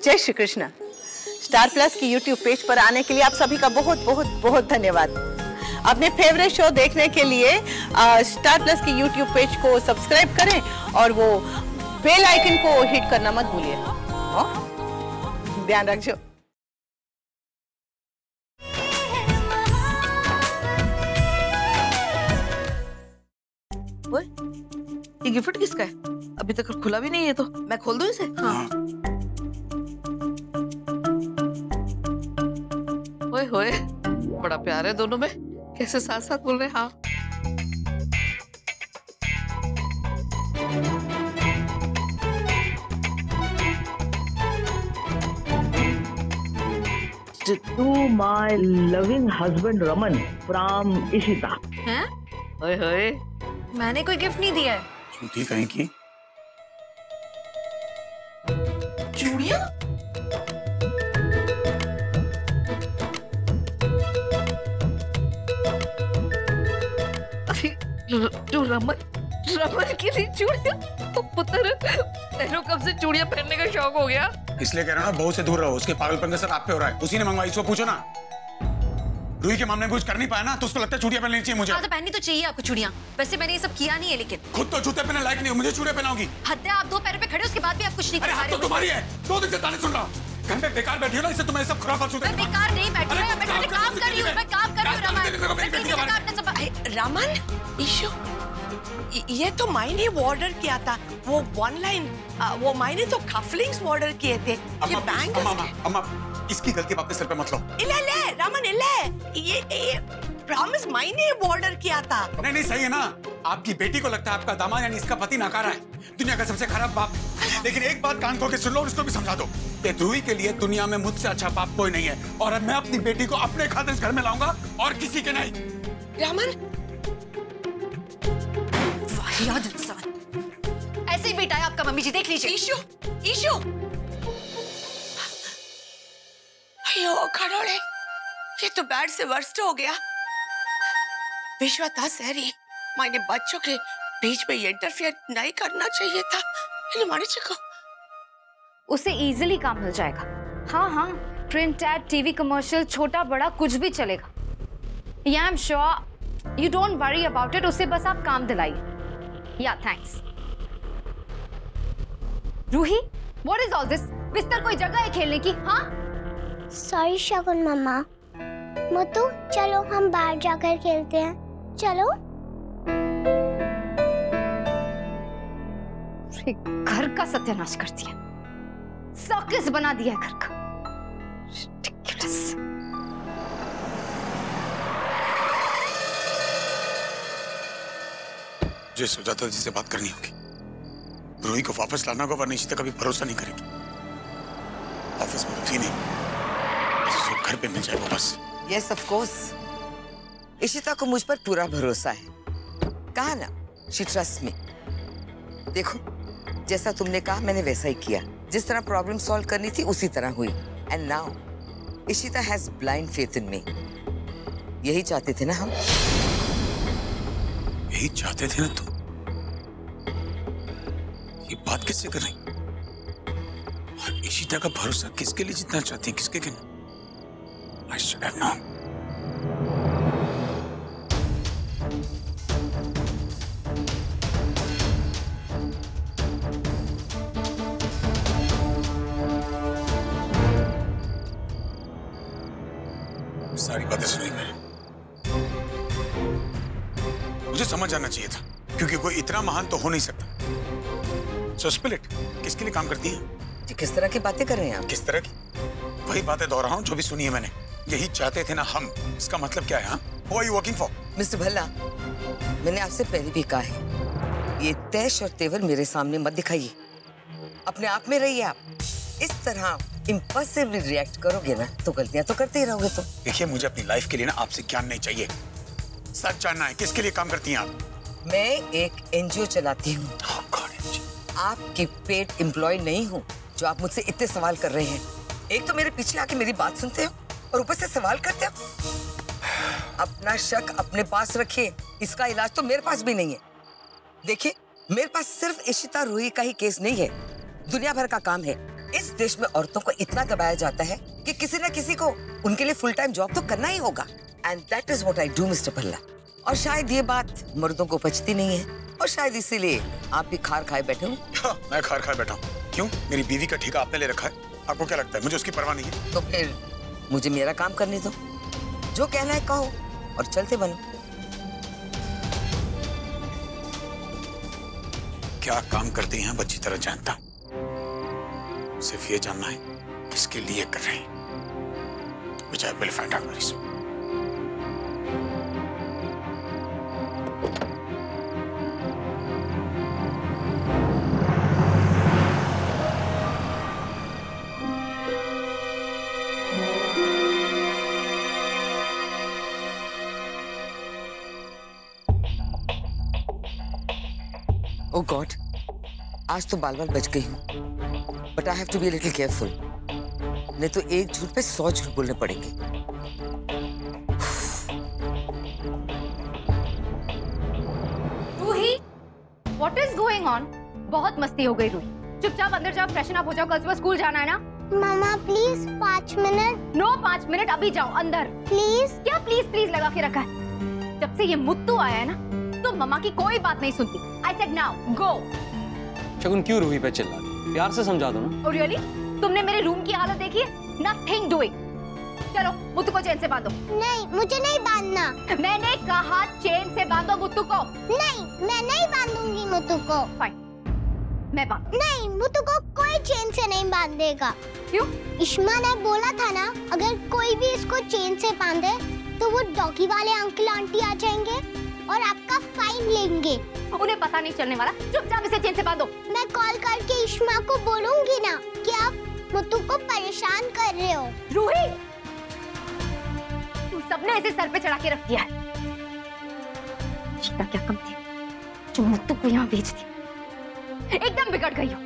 जय Shri Krishna. Star plus की YouTube page पर आने के लिए आप सभी का बहुत बहुत बहुत धन्यवाद। अपने फेवरेट शो देखने के लिए स्टार प्लस की यूट्यूब पेज को सब्सक्राइब करें और वो बेल आइकन को हिट करना मत भूलिए। ध्यान रखिए। ये गिफ्ट किसका है? अभी तक खुला भी नहीं है, तो मैं खोल दूं इसे? हाँ। ओए होए, बड़ा प्यार है दोनों में, कैसे साथ साथ बोल रहे हैं। हाँ। To my loving husband Raman from Ishita. हैं? ओए होए, मैंने कोई गिफ्ट नहीं दिया है। झूठी कहीं की। चूड़ियां? जो रमन के लिए चूड़ियां? तो पुत्र तेरे कब से चूड़ियां पहनने का शौक हो गया? इसलिए कह रहा हूं ना, बहू से दूर रहो। उसके पागलपन का सर आप पे हो रहा है। उसी ने मंगवाई, इसको पूछो ना। रूही के मामले में कुछ कर नहीं पाया ना, तो उसको लगता है चूड़ियां पहननी चाहिए मुझे। हाँ तो पहननी तो चाहिए आपको चूड़ियां। वैसे मैंने ये सब किया नहीं है, लेकिन खुद तो जूते पहनने लायक नहीं हो, मुझे चूड़ियां पहनाओगी? हद है, आप दो पैरों पे खड़े उसके बाद भी आप कुछ नहीं कर अरे पा हाथ रहे तो हो। तुम्हारी है, 2 दिन से ताने सुन रहा हूँ। घर में बेकार बैठी हो ना, इससे तुम्हें सब खुराफात सुनते। मैं बेकार नहीं बैठी हूँ, मैं काम कर रही हूँ, मैं काम कर रही हूँ। रमन, ईशु, ये तो मैंने ऑर्डर किया था, वो 1 लाइन, वो मैंने तो कफलिंग्स ऑर्डर किए थे। ये बैंगल्स। अम्मा, इसकी गलती अपने सर पे मत लो। ले रमन, ये प्रॉमिस मैंने ऑर्डर किया था। नहीं सही है ना। आपकी बेटी को लगता है आपका दामाद यानी इसका पति नकारा है, दुनिया का सबसे खराब बाप। लेकिन एक बात कान खोल के सुन लो और उसको भी समझा दो कि रूही के लिए दुनिया में मुझसे अच्छा बाप कोई नहीं है। और अब मैं अपनी बेटी को अपने खातिर इस घर में लाऊंगा और किसी के नहीं। रमन, वाहियात इंसान। ऐसे ही बेटा है आपका, मम्मी जी देख लीजिए। ईशु, अयो खरोड़े, ये तो बैड से वर्स्ट हो गया। विश्वा था सही, मैंने बच्चों के बीच में इंटरफेयर नहीं करना चाहिए था। उसे इजीली काम मिल जाएगा। हाँ, प्रिंट एड, टीवी कमर्शियल, छोटा बड़ा कुछ भी चलेगा। या I am sure, you don't worry about it. उसे बस आप काम दिलाइए। या thanks. Roohi, what is all this? बिस्तर कोई जगह है खेलने की? हाँ, सॉरी शगुन मम्मा। मोतू, चलो हम बाहर जाकर खेलते हैं। चलो। घर का सत्यानाश कर दिया, सर्कस बना दिया घर का। Ridiculous. मुझे सुजाता जी से बात करनी होगी। रूही को वापस लाना होगा, वरना इशिता कभी भरोसा नहीं करेगी। ऑफिस में तो थी नहीं, सब घर पे मिल जाए वो बस। Yes, of course. इशिता को मुझ पर पूरा भरोसा है। कहा ना, she trusts me. देखो, जैसा तुमने कहा मैंने वैसा ही किया। जिस तरह प्रॉब्लम सॉल्व करनी थी उसी तरह हुई। And now Ishita has blind faith in me. यही चाहते थे ना हम? यही चाहते थे ना तुम? ये बात किससे कर रही? और इशिता का भरोसा किसके लिए जीतना चाहती है, किसके के नहीं? I should have known. सारी बातें सुनी मैंने। मुझे समझ आना चाहिए था, क्योंकि कोई इतना महान तो हो नहीं सकता। So split, किसके लिए काम करती है? किस तरह की बातें कर रहे हैं आप? किस तरह की? वही बातें दोहरा हूं जो भी सुनी है मैंने। यही चाहते थे ना हम। इसका मतलब क्या है? Who are you working for? Mister Bhalla, मैंने आपसे पहले भी कहा है, ये तैश और तेवर मेरे सामने मत दिखाइए। अपने आप में रहिए आप। इस तरह इम्पल्सिवली रिएक्ट करोगे ना तो गलतियां तो करते ही रहोगे। तो देखिए, मुझे अपनी लाइफ के लिए ना आपसे ज्ञान नहीं चाहिए, सच जानना है। किसके लिए काम करती हैं आप? मैं एक एनजीओ चलाती हूँ। आपकी पेड एम्प्लॉय नहीं हूँ जो आप मुझसे इतने सवाल कर रहे हैं। एक तो मेरे पीछे आके मेरी बात सुनते हो और ऊपर से सवाल करते हो। अपना शक अपने पास रखिए, इसका इलाज तो मेरे पास भी नहीं है। देखिए, मेरे पास सिर्फ इशिता रूही का ही केस नहीं है, दुनिया भर का काम है। इस देश में औरतों को इतना दबाया जाता है कि किसी न किसी को उनके लिए फुल टाइम जॉब तो करना ही होगा। And that is what I do mister Bhalla. और शायद ये बात मर्दों को पचती नहीं है और शायद इसीलिए आप भी खार खाए बैठे हो। मैं खार खाए बैठा हूँ? क्यों? मेरी बीवी का ठेका आपने ले रखा है? आपको क्या लगता है मुझे उसकी परवाह नहीं है? तो फिर मुझे मेरा काम करने दो, जो कहना है कहो और चलते बनो। क्या काम करती हैं अच्छी तरह जानता हूं, सिर्फ ये जानना है किसके लिए कर रहे हैं। Which I will find out very soon. Oh God, आज तो बाल बाल बच गई हूँ, but I have to be little careful, नहीं तो एक झूठ पे 100 झूठ बोलने पड़ेंगे। Ruhi, what is going on? बहुत मस्ती हो गई रूही। चुपचाप अंदर जाओ, फ्रेशन अप हो जाओ, कल सुबह स्कूल जाना है ना। मामा प्लीज 5 मिनट। नो 5 मिनट, अभी जाओ अंदर। प्लीज। क्या प्लीज प्लीज लगा के रखा है? जब से ये मुत्तू आया है ना, तो मम्मा की कोई बात नहीं सुनती। I said now, go. शगुन क्यों रूही पे चिल्ला रही? प्यार से समझा दो ना। Oh really? तुमने मेरे रूम की हालत देखी है? Nothing doing. चलो मुत्तू को चेन से बांधो। नहीं, मुझे नहीं बांधना। मैंने कहा चेन से बांधो मुत्तू को। नहीं, मैं नहीं बांधूंगी मुत्तू को। फाइन, मैं बांध। नहीं, मुत्तू को कोई चेन से नहीं बांधेगा। क्यों? इश्मा ने बोला था ना, अगर कोई भी इसको चेन से बांधे तो वो डॉगी वाले अंकल आंटी आ जाएंगे और आपका फाइन लेंगे। उन्हें पता नहीं चलने वाला, चुपचाप इसे चेन से बांधो। मैं कॉल करके इश्मा को बोलूंगी ना कि आप मुत्तू को परेशान कर रहे हो। रूही, तुम सबने इसे सर पे चढ़ा के रख दिया है। क्या कम थी जो मुत्तू को यहाँ भेज दी? एकदम बिगड़ गई हो।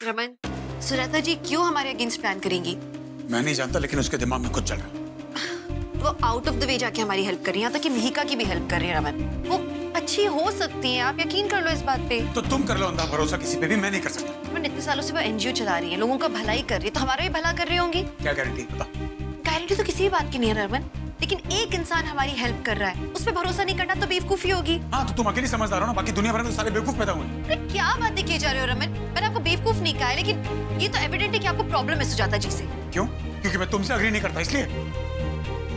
रमन, सुजाता जी क्यों हमारे अगेंस्ट प्लान करेंगी? मैं नहीं जानता, लेकिन उसके दिमाग में कुछ चल रहा है। वो आउट ऑफ द वे जाके हमारी हेल्प कर रही है, यहाँ तक कि मिहिका की भी हेल्प कर रही है। रमन, वो अच्छी हो सकती है, आप यकीन कर लो इस बात पे। तो तुम कर लो अंधा भरोसा, किसी पे भी मैं नहीं कर सकता। रमन, इतने सालों से वो एनजीओ चला रही है, लोगों का भलाई कर रही है, तो हमारा भी भला कर रही होंगी। क्या गारंटी? बता। गारंटी तो किसी भी बात की नहीं है रमन, लेकिन एक इंसान हमारी हेल्प कर रहा है, उस पर भरोसा नहीं करना तो बेवकूफी होगी। हाँ, तो तुम अकेली समझदार हो ना, बाकी दुनिया भर में तो सारे बेवकूफ पैदा हुए। अरे क्या बातें किए जा रहे हो रमन? मैंने आपको बेवकूफ नहीं कहा है, लेकिन ये तो एविडेंट है कि आपको प्रॉब्लम है सुजाता जी से। क्यों? क्योंकि मैं तुमसे अग्री नहीं करता इसलिए।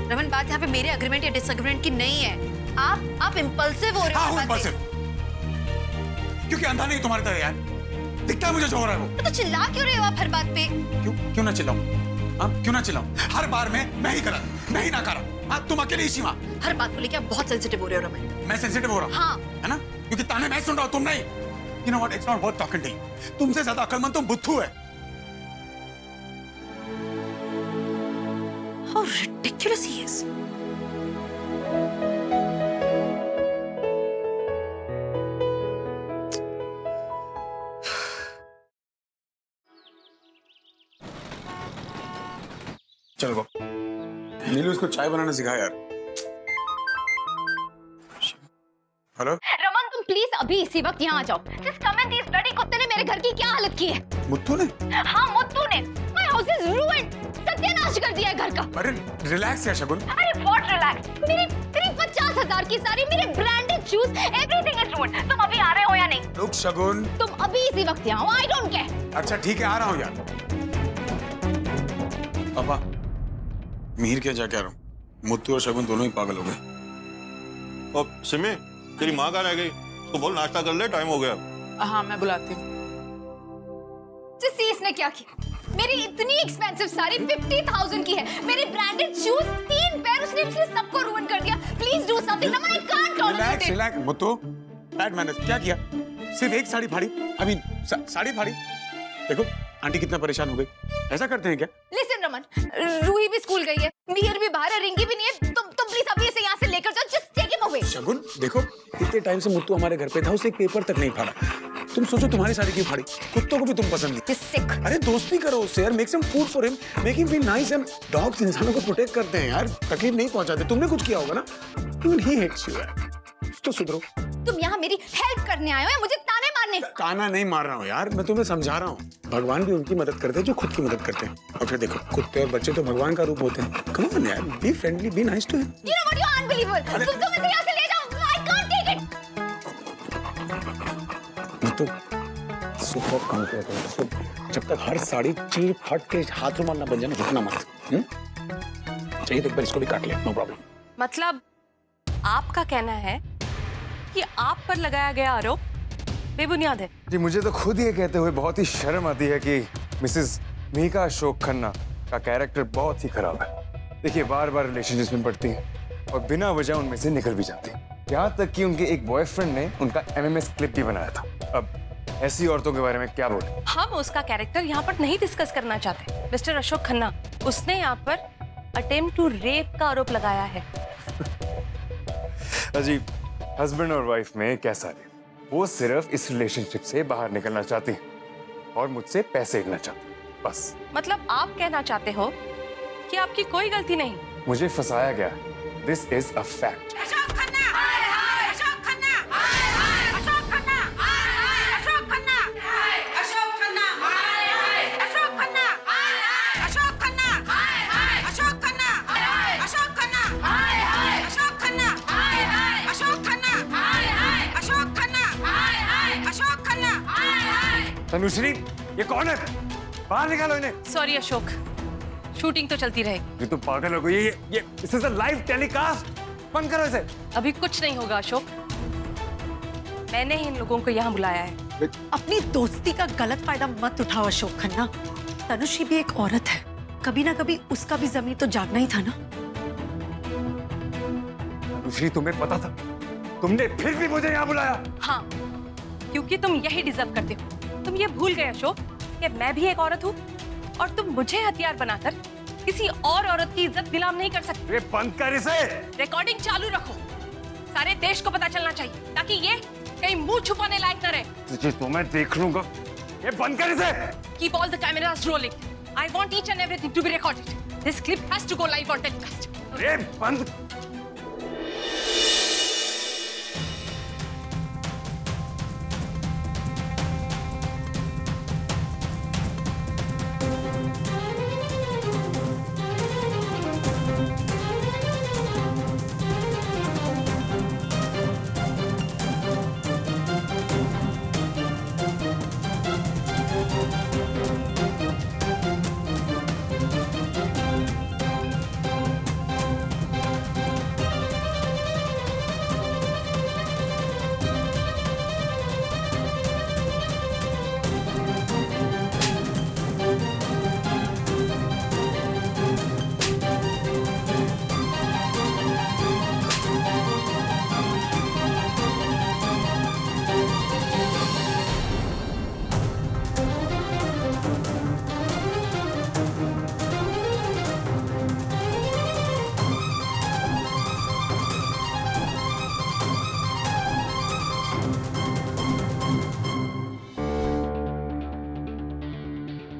रमन, बात यहाँ पे मेरे एग्रीमेंट या डिसएग्रीमेंट की नहीं है। आप इम्पल्सिव हो रहे हो। हाँ, इम्पल्सिव। क्योंकि अंधा नहीं तुम्हारी तरह यार, दिखता है मुझे जो हो रहा है वो। तो चिल्ला क्यों रहे हो आप हर बात पे? क्यों ना चिल्लाऊं? हाँ, क्यों ना चिल्लाऊं? हर बार मैं ही गलत, मैं ही नाकारा। हाँ, तुम अकेले ही सीमा। हर बात को लेकर आप बहुत सेंसिटिव हो रहे हो रमन। मैं सेंसिटिव हो रहा हूँ? हाँ। है ना? क्योंकि ताने मैं सुन रहा हूँ, तुम नहीं। You know what? It's not worth talking to you. तुमसे ज्यादा अक्लमंद तुम बुद्धू है। How ridiculous he is. चलो वो नीलू, इसको चाय बनाना सिखा यार। हेलो रमन, तुम प्लीज अभी इसी वक्त यहाँ आ जाओ। Just come and these bloody कुत्ते ने मेरे घर की क्या हालत की है? मुत्तू ने? हाँ, मुत्तू ने। My house is ruined. सत्यानाश कर दिया है घर का। अरे रिलैक्स यार शगुन। अरे what relax? मेरी 50,000 की साड़ी, मेरे branded shoes, everything is ruined. तुम अभी आ रहे हो या नहीं? रुक शगुन। तुम अभी इसी वक्त यहाँ आओ। I don't care. अच्छा ठीक है, आ रहा हूँ यार। पापा, मीर क्या जा के आ रहा हूँ। मुत्तू और शगुन दोनों ही पागल हो गए। और सिमी, तेरी माँ कहाँ रह गई? तो बोल नाश्ता कर ले, टाइम हो गया। हाँ, मैं बुलाती हूँ। जिससे इसने क्या किया? मेरी इतनी एक्सपेंसिव साड़ी 50,000 की है, मेरे ब्रांडेड शूज 3 पेयर, उसने सबको रुइन कर दिया। Please do something. Raman, I can't tolerate it. Relax Muthu. Bad manners. क्या किया? सिर्फ एक साड़ी फाड़ी। आई मीन साड़ी फाड़ी। देखो आंटी कितना परेशान हो गई। ऐसा करते हैं क्या? लिसन रमन, रूही भी स्कूल गई है, मीर भी बाहर है, रिंकी भी नहीं है। तुम प्लीज अभी इसे यहाँ से लेकर जाओ। Just take him away. Shagun देखो, इतने टाइम से मुत्तू हमारे घर पे था, उसे एक पेपर तक नहीं फाड़ा। तुम सोचो तुम्हारी साड़ी क्यों फाड़ी? कुत्तों को भी तुम पसंद नहीं। सिक। अरे दोस्ती करो उससे यार, make some food for him, make him feel nice. And dogs इंसानों को प्रोटेक्ट करते हैं यार, तकलीफ नहीं पहुंचाते। तुमने कुछ किया होगा ना? इवन ही हेट्स यू यार। तो सुधरो। यहाँ मेरी हेल्प करने आए हो या मुझे ताने मारने? ताना नहीं मार रहा हूँ यार, मैं तुम्हें समझा रहा हूँ। भगवान भी उनकी मदद करते हैं जो खुद की मदद करते हैं। और फिर देखो, कुत्ते और बच्चे तो भगवान का रूप होते हैं। कम ऑन यार, be friendly, be nice to him. You know what, you're unbelievable. तुम इसे यहाँ से ले जाओ. I can't take it. तो सुपर काम किया करो। जब तक हर साड़ी चीर फाड़ के हाथ रुमाल ना बन जाए ना, रुकना मत। चाहिए तो एक बार इसको भी काट ले, नो प्रॉब्लम। मतलब आपका कहना है कि आप पर लगाया गया आरोप बेबुनियाद है? जी मुझे तो खुद ये कहते हुए बहुत ही शर्म आती है कि मिसेस मीका अशोक खन्ना का कैरेक्टर बहुत ही खराब है। देखिए बार बार रिलेशनशिप में पड़ती हैं और बिना वजह उनमें से निकल भी जाती हैं। यहाँ तक कि उनके एक बॉयफ्रेंड ने उनका MMS क्लिप भी बनाया था। अब ऐसी औरतों के बारे में क्या बोले? हम उसका कैरेक्टर यहाँ पर नहीं डिस्कस करना चाहते। मिस्टर अशोक खन्ना, उसने यहाँ पर अटेम्प्ट टू रेप का आरोप लगाया है। अजी हस्बैंड और वाइफ में कैसा है? वो सिर्फ इस रिलेशनशिप से बाहर निकलना चाहती है और मुझसे पैसे लेना चाहती है, बस। मतलब आप कहना चाहते हो कि आपकी कोई गलती नहीं? मुझे फंसाया गया। This is a fact. Tanushree, ये कौन है? बाहर निकालो इन्हें। सॉरी अशोक, शूटिंग तो चलती रहेगी। ये तो पागल हो गई। ये this is a live telecast. बंद करो इसे। अभी कुछ नहीं होगा अशोक, मैंने ही इन लोगों को यहाँ बुलाया है। अपनी दोस्ती का गलत फायदा मत उठाओ अशोक खन्ना। तनुश्री भी एक औरत है, कभी ना कभी उसका भी ज़मीर तो जागना ही था ना। तनुश्री, तुम्हें पता था, तुमने फिर भी मुझे यहाँ बुलाया। हाँ, क्योंकि तुम यही डिजर्व करते हो। तुम ये भूल गए अशोक कि मैं भी एक औरत हूँ और तुम मुझे हथियार बनाकर किसी और औरत की इज्जत नीलाम नहीं कर सकते। बंद कर इसे। रिकॉर्डिंग चालू रखो, सारे देश को पता चलना चाहिए ताकि ये कहीं मुंह छुपाने लायक न रहे। तुझे तो मैं देख लूंगा। ये बंद कर इसे। Keep all the cameras rolling. I want each and everything to be recorded. This clip has to go live on telecast. अरे बंद।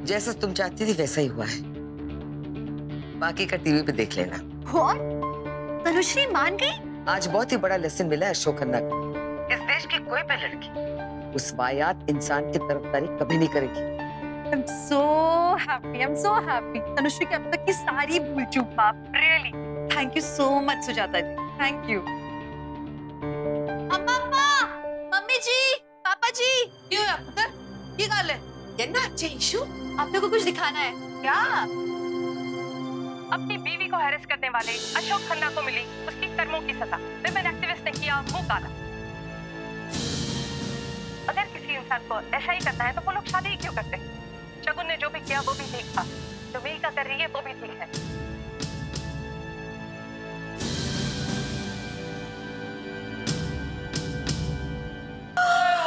जैसा तुम चाहती थी वैसा ही हुआ है। बाकी का टीवी पे देख लेना। What? तनुश्री मान गई? आज बहुत ही बड़ा लेसन मिला है अशोक खन्ना को। इस देश की कोई भी लड़की उस वायात इंसान की तरफदारी कभी नहीं करेगी। I'm so happy. I'm so happy. Tanushree की अब तक की सारी भूल चूक माफ। Really. Thank you so much Sujata ji. Thank you. अम्मा, मम्मी जी, पापा जी। क्यों है पुत्र? ये गाल है? ये ना अच्छे इशू। आपने को कुछ दिखाना है क्या? अपनी बीवी को हैरेस करने वाले अशोक खन्ना को मिली उसकी कर्मों की सजा। विमेन एक्टिविस्ट ने किया मुंह काला। अगर किसी इंसान को ऐसा ही करना है तो वो लोग शादी क्यों करते? शगुन ने जो भी किया वो भी ठीक था, जो मीका कर रही है वो भी ठीक है।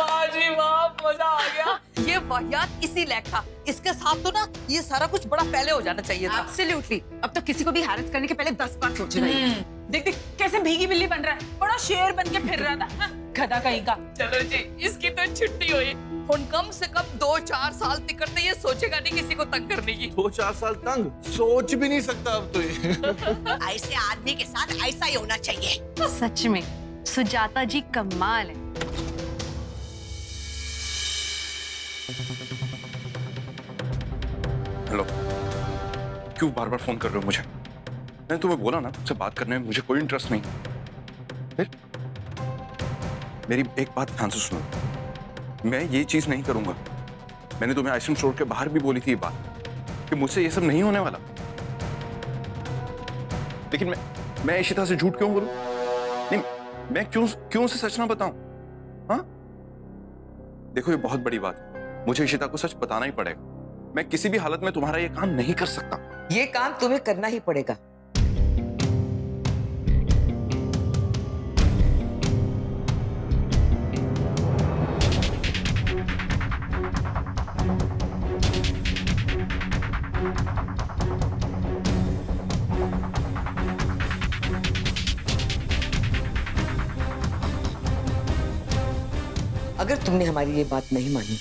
वाह जी वाह, मजा आ गया। ये वाहियात इसी लायक था। इसके साथ तो ना ये सारा कुछ बड़ा पहले हो जाना चाहिए था। Absolutely. अब तो किसी को भी हैरेस करने के पहले 10 बार सोचना है। देख देख कैसे भीगी बिल्ली बन रहा है, बड़ा शेर बन के फिर रहा था। गधा कहीं का। चलो जी, इसकी तो छुट्टी हुई। हुन कम से कम 2-4 साल तक करते ये सोचेगा नहीं किसी को तंग करने की। 2-4 साल तंग सोच भी नहीं सकता अब तो ये। ऐसे आदमी के साथ ऐसा ही होना चाहिए। सच में सुजाता जी कमाल है। हेलो, क्यों बार बार फोन कर रहे हो मुझे? मैंने तुम्हें बोला ना, तुमसे बात करने में मुझे कोई इंटरेस्ट नहीं। फिर मेरी एक बात ध्यान से सुनो, मैं ये चीज नहीं करूंगा। मैंने तुम्हें आइसक्रीम स्टोर के बाहर भी बोली थी ये बात कि मुझसे ये सब नहीं होने वाला। लेकिन मैं इशिता से झूठ क्यों बोलूं? नहीं, मैं क्यों उसे सच ना बताऊं? हाँ, देखो ये बहुत बड़ी बात है, मुझे इशिता को सच बताना ही पड़ेगा। मैं किसी भी हालत में तुम्हारा ये काम नहीं कर सकता। ये काम तुम्हें करना ही पड़ेगा। अगर तुमने हमारी ये बात नहीं मानी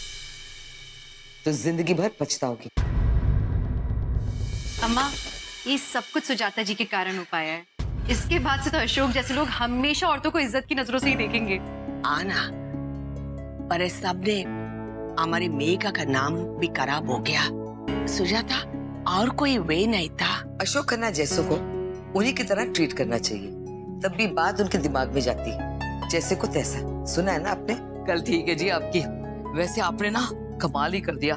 तो जिंदगी भर पछताओगी। अम्मा, ये सब कुछ सुजाता जी के कारण हो पाया है। इसके बाद से तो अशोक जैसे लोग हमेशा औरतों को इज्जत की नजरों से ही देखेंगे। आना, पर इस सब ने हमारी मेघा का नाम भी खराब हो गया। सुजाता, और कोई वे नहीं था। अशोक खन्ना जैसों को उन्हीं की तरह ट्रीट करना चाहिए, तब भी बात उनके दिमाग में जाती है। जैसे को तैसा, सुना है ना आपने? कल ठीक है जी आपकी। वैसे आपने ना कमाल ही कर दिया।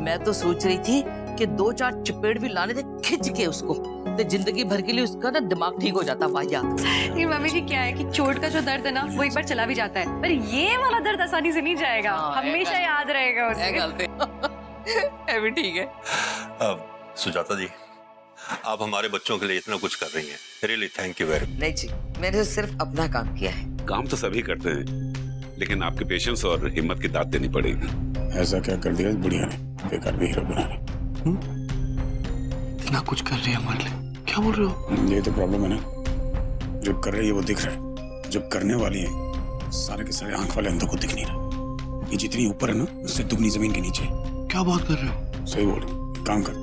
मैं तो सोच रही थी कि 2-4 चपेट भी लाने थे खिंच के उसको, तो जिंदगी भर के लिए उसका ना दिमाग ठीक हो जाता। वाहियात। ये मम्मी जी क्या है कि चोट का जो दर्द है ना वो एक बार चला भी जाता है, पर ये वाला दर्द आसानी से नहीं जाएगा। हमेशा याद रहेगा उसे। भी ठीक है। सुजाता जी, आप हमारे बच्चों के लिए इतना कुछ कर रही हैं, really thank you very much. नहीं जी, मैंने सिर्फ अपना काम किया है। काम तो सभी करते हैं, लेकिन आपके पेशेंस और हिम्मत की दाद देनी पड़ेगी। ऐसा क्या कर दिया इस बुढ़िया ने, बेकार भी हीरो बनाने। इतना कुछ कर रही है हमारे लिए, क्या बोल रहे हो? ये तो प्रॉब्लम है ना, जो कर रही है वो दिख रहा है, जब करने वाली है सारे के सारे आंख वाले अंधों को दिख नहीं रहा। ये जितनी ऊपर है ना, उससे दुगनी जमीन के नीचे। क्या बात कर रहे हो? सही बोल रही हूँ। काम कर,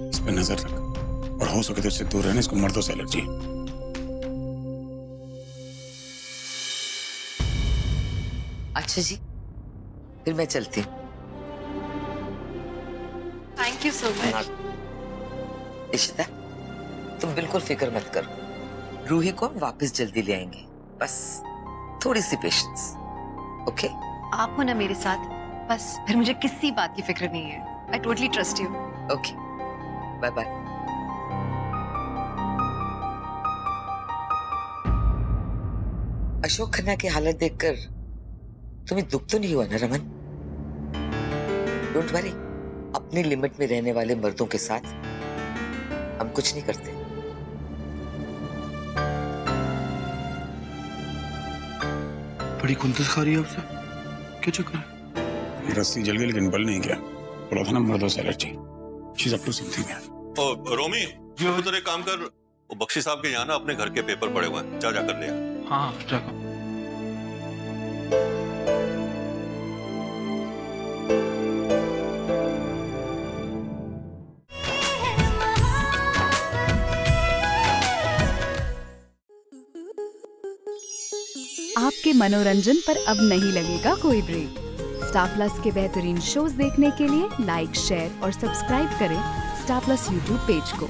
इस पे नजर रख, और हो सके तो इससे दूर रहना। इसको मर्दों से एलर्जी है। अच्छा जी, फिर मैं चलती हूँ। Thank you so much. Ishita, तुम बिल्कुल फिक्र मत करो, रूही को वापस जल्दी ले आएंगे। बस थोड़ी सी पेशेंस, ओके? आप हो ना मेरे साथ, बस फिर मुझे किसी बात की फिक्र नहीं है। I totally trust you. Okay, bye bye. Ashok Khanna की हालत देखकर तुम्हें दुख तो नहीं हुआ ना रमन? डोंट वरी, अपनी लिमिट में रहने वाले मर्दों के साथ हम कुछ नहीं करते। बड़ी कुंतस खा रही है आपसे, क्या चक्कर है? रस्सी जल गई लेकिन बल नहीं गया। बोला था ना मर्दों से allergy. She is up to something. ओ रोमी, तो एक काम कर, बख्शी साहब के यहाँ ना अपने घर के पेपर पड़े हुए हैं, जा कर ले। हाँ, जाकर। आपके मनोरंजन पर अब नहीं लगेगा कोई ब्रेक। स्टार प्लस के बेहतरीन शोज देखने के लिए लाइक, शेयर और सब्सक्राइब करें स्टार प्लस यूट्यूब पेज को।